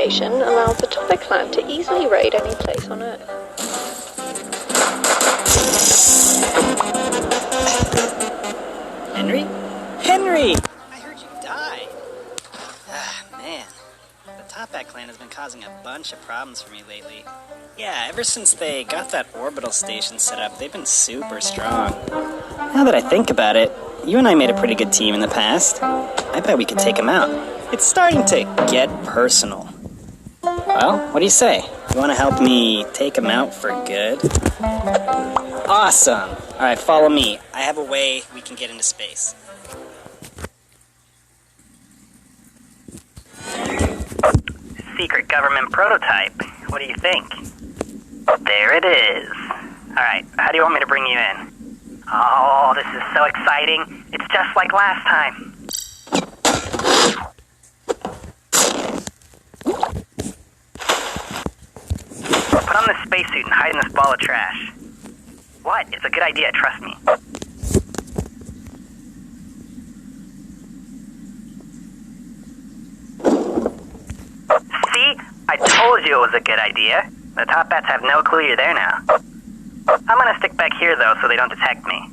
station allows the Topic clan to easily raid any place on Earth. Henry? Henry! I heard you died. Ah, man. The Topak clan has been causing a bunch of problems for me lately. Yeah, ever since they got that orbital station set up, they've been super strong. Now that I think about it, you and I made a pretty good team in the past. I bet we could take them out. It's starting to get personal. Well, what do you say? You want to help me take them out for good? Awesome! Alright, follow me. I have a way we can get into space. Secret government prototype. What do you think? There it is. Alright, how do you want me to bring you in? Oh, this is so exciting. It's just like last time. Put on this spacesuit and hide in this ball of trash. What? It's a good idea, trust me. See? I told you it was a good idea. The top bats have no clue you're there now. I'm gonna stick back here, though, so they don't detect me.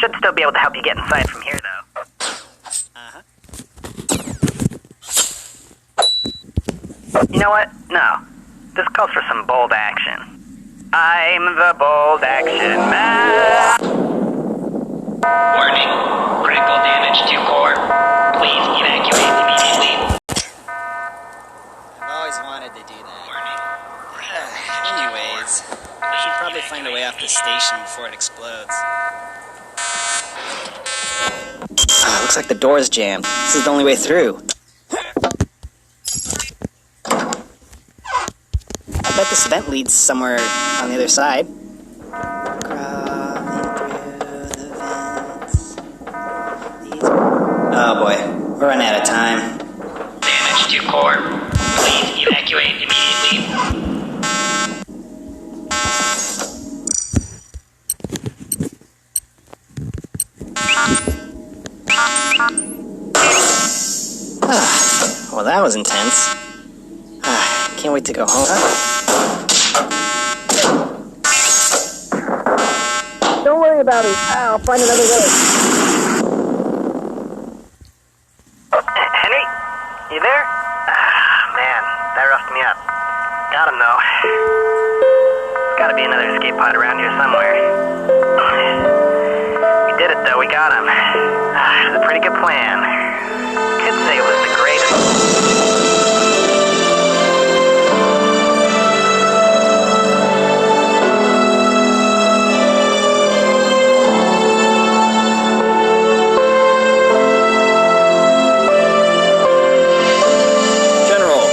Should still be able to help you get inside from here, though. Uh-huh. You know what? No. This calls for some bold action. I'm the bold action man! Warning. Critical damage to core. Please evacuate immediately. I've always wanted to do that. Warning. Anyways, I should probably find a way off the station before it explodes. Looks like the door's jammed. This is the only way through. I bet this vent leads somewhere on the other side. Crawling through the vents. Oh boy, we're running out of time. Damage to core. Please evacuate immediately. Well, that was intense. Can't wait to go home. Don't worry about it. I'll find another way. Henry? You there? Man, that roughed me up. Got him, though. There's gotta be another escape pod around here somewhere. We did it, though. We got him. It was a pretty good plan. Could say it was the greatest. General,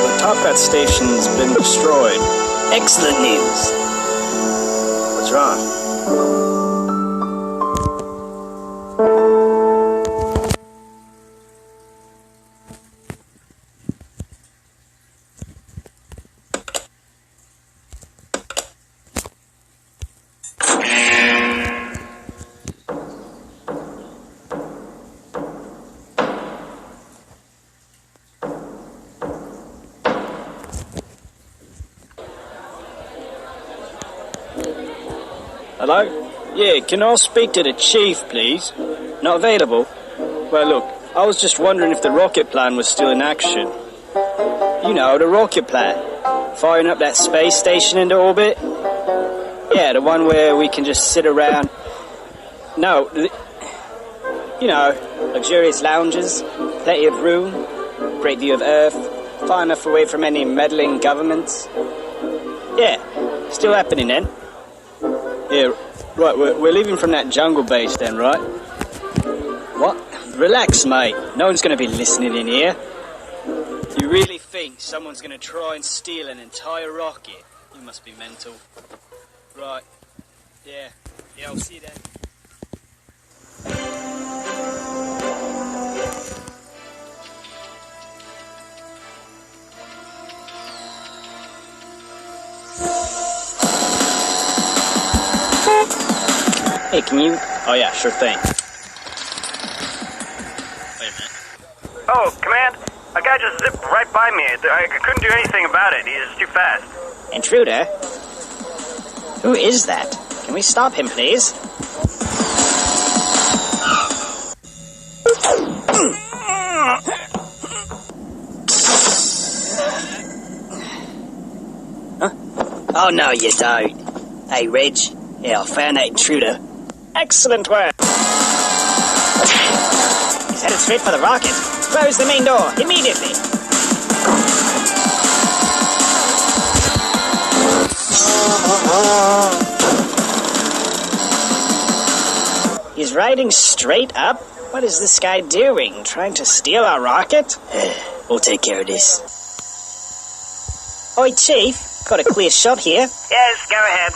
the Topak station's been destroyed. Excellent news. What's wrong? Hello? Yeah, can I speak to the chief, please? Not available? Well, look, I was just wondering if the rocket plan was still in action. You know, the rocket plan. Firing up that space station into orbit? Yeah, the one where we can just sit around. No, you know, luxurious lounges, plenty of room, great view of Earth, far enough away from any meddling governments. Yeah, still happening then. Yeah, right, we're leaving from that jungle base then, right? What? Relax, mate. No one's going to be listening in here. You really think someone's going to try and steal an entire rocket? You must be mental. Right. Yeah, I'll see you then. Hey, can you... Oh yeah, sure thing. Oh, Command, a guy just zipped right by me. I couldn't do anything about it. He was too fast. Intruder? Who is that? Can we stop him, please? Huh? Oh, no, you don't. Hey, Reg. Yeah, I found that intruder. Excellent work. He's headed straight for the rocket. Close the main door, immediately. He's riding straight up? What is this guy doing? Trying to steal our rocket? We'll take care of this. Oi, Chief. Got a clear shot here. Yes, go ahead.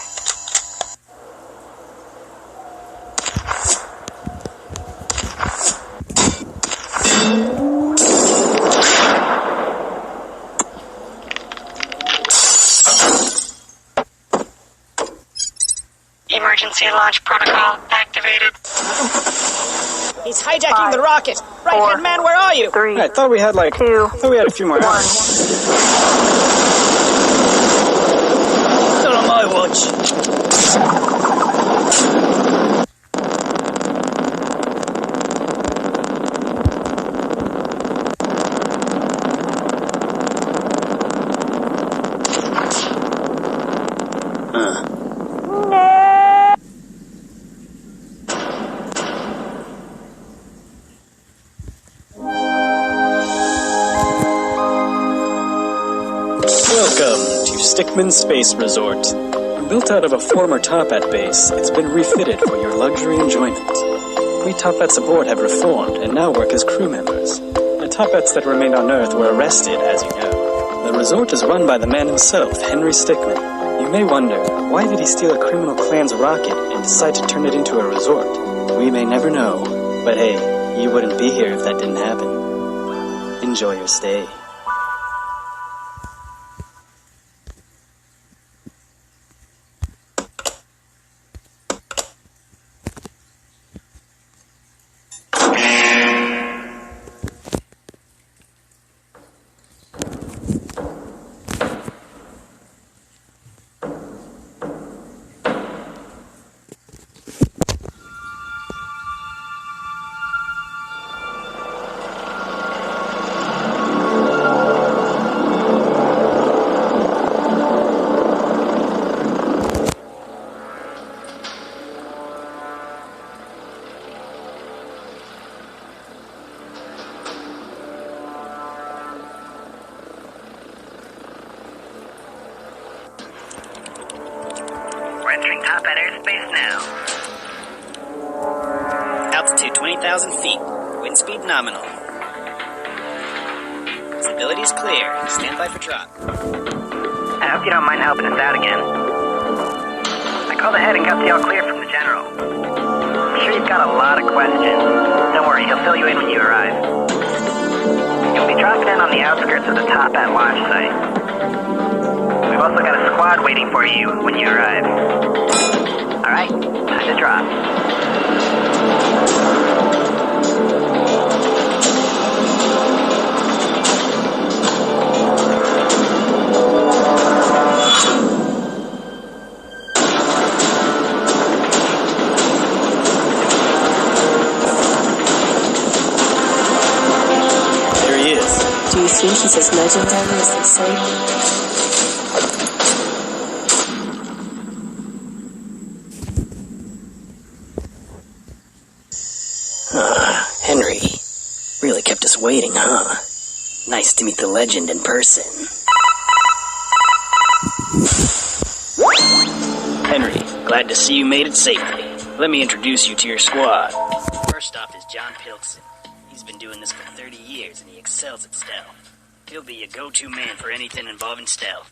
Emergency launch protocol activated. He's hijacking the rocket. Right-hand man, where are you? 3, I thought we had 2, a few more hours. Not on my watch. Welcome to Stickmin Space Resort. Built out of a former Top-Hat base, it's been refitted for your luxury enjoyment. We Top-Hats aboard have reformed and now work as crew members. The Top-Hats that remained on Earth were arrested, as you know. The resort is run by the man himself, Henry Stickmin. You may wonder, why did he steal a criminal clan's rocket and decide to turn it into a resort? We may never know, but hey, you wouldn't be here if that didn't happen. Enjoy your stay. We're entering Top-Hat airspace now. Altitude 20,000 feet. Wind speed nominal. Stability is clear. Stand by for drop. I hope you don't mind helping us out again. I called ahead and got the all clear from the General. I'm sure you've got a lot of questions. Don't worry, he'll fill you in when you arrive. You'll be dropping in on the outskirts of the Top-Hat launch site. We've also got a squad waiting for you when you arrive. Alright, time to drop. There he is. Do you think he's as legendary as they say? Henry. Really kept us waiting, huh? Nice to meet the legend in person. Henry, glad to see you made it safely. Let me introduce you to your squad. First off is John Pilkson. He's been doing this for 30 years and he excels at stealth. He'll be your go-to man for anything involving stealth.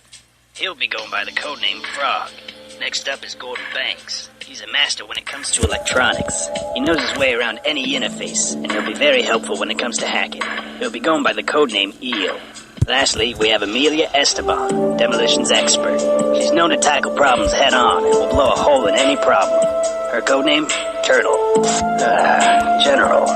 He'll be going by the codename Frog. Next up is Gordon Banks. He's a master when it comes to electronics. He knows his way around any interface, and he'll be very helpful when it comes to hacking. He'll be going by the codename Eel. Lastly, we have Amelia Esteban, demolitions expert. She's known to tackle problems head-on and will blow a hole in any problem. Her codename? Turtle. General.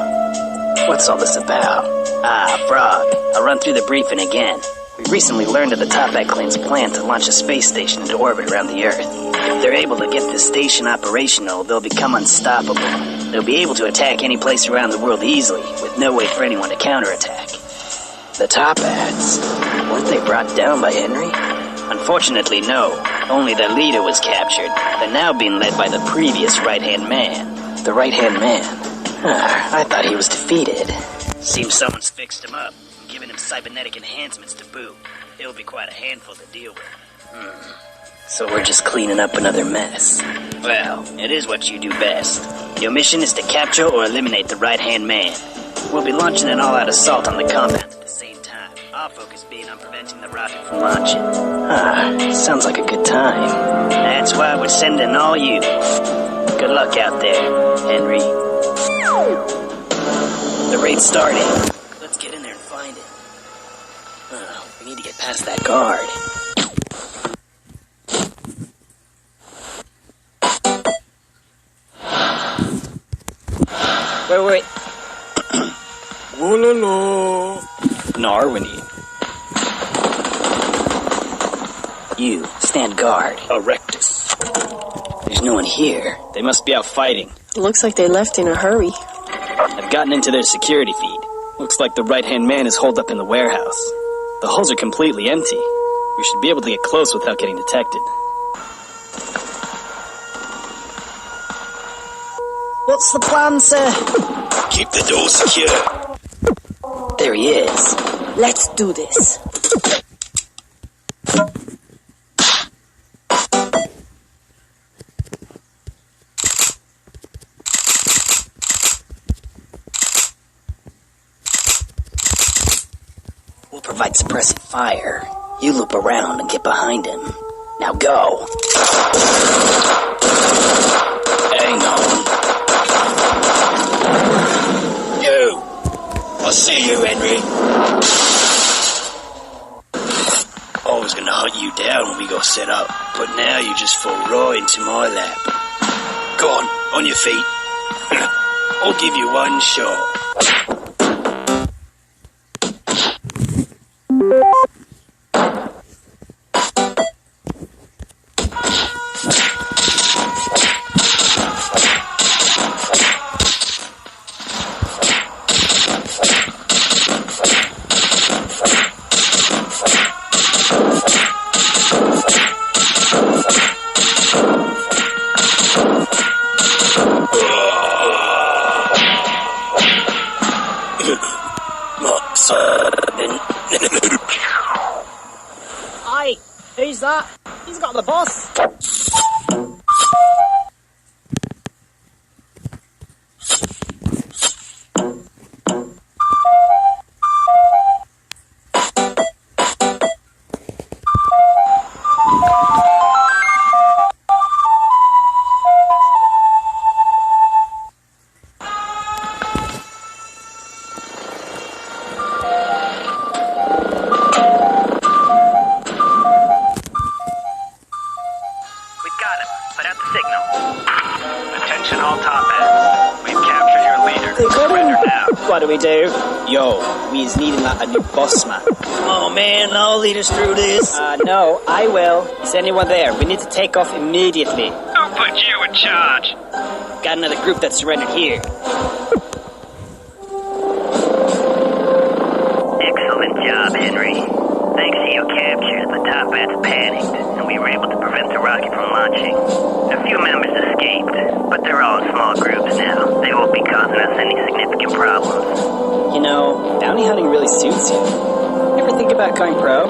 What's all this about? Frog. I'll run through the briefing again. We recently learned of the Toppat clan's plan to launch a space station into orbit around the Earth. If they're able to get this station operational, they'll become unstoppable. They'll be able to attack any place around the world easily, with no way for anyone to counterattack. The Toppats? Weren't they brought down by Henry? Unfortunately, no. Only their leader was captured. They're now being led by the previous right-hand man. The right-hand man? I thought he was defeated. Seems someone's fixed him up, giving him cybernetic enhancements to boot. It'll be quite a handful to deal with. So we're just cleaning up another mess. Well, it is what you do best. Your mission is to capture or eliminate the right-hand man. We'll be launching an all-out assault on the compound at the same time. Our focus being on preventing the rocket from launching. Sounds like a good time. That's why we're sending all you. Good luck out there, Henry. The raid's starting. Let's get in there and find it. We need to get past that guard. Wait. Whoa-la-la. Narwini. You, stand guard. Erectus. There's no one here. They must be out fighting. Looks like they left in a hurry. I've gotten into their security feed. Looks like the right-hand man is holed up in the warehouse. The hulls are completely empty. We should be able to get close without getting detected. What's the plan, sir? Keep the door secure. There he is. Let's do this. We'll provide suppressive fire. You loop around and get behind him. Now go. Hang on. You! I'll see you, Henry. I was gonna hunt you down when we got set up, but now you just fall right into my lap. Go on your feet. I'll give you one shot. Aye, who's that? He's got the boss. Attention all Toppats. We've captured your leader. Surrender now. What do we do? Yo, we is needing a new boss man. Oh man, I'll lead us through this. No, I will. Is anyone there? We need to take off immediately. Who put you in charge? Got another group that surrendered here. Excellent job, Henry. Thanks to your capture, the Toppats panicked, and we were able to prevent the rocket from launching. A few members escaped, but they're all in small groups now. They won't be causing us any significant problems. You know, bounty hunting really suits you. Ever think about going pro?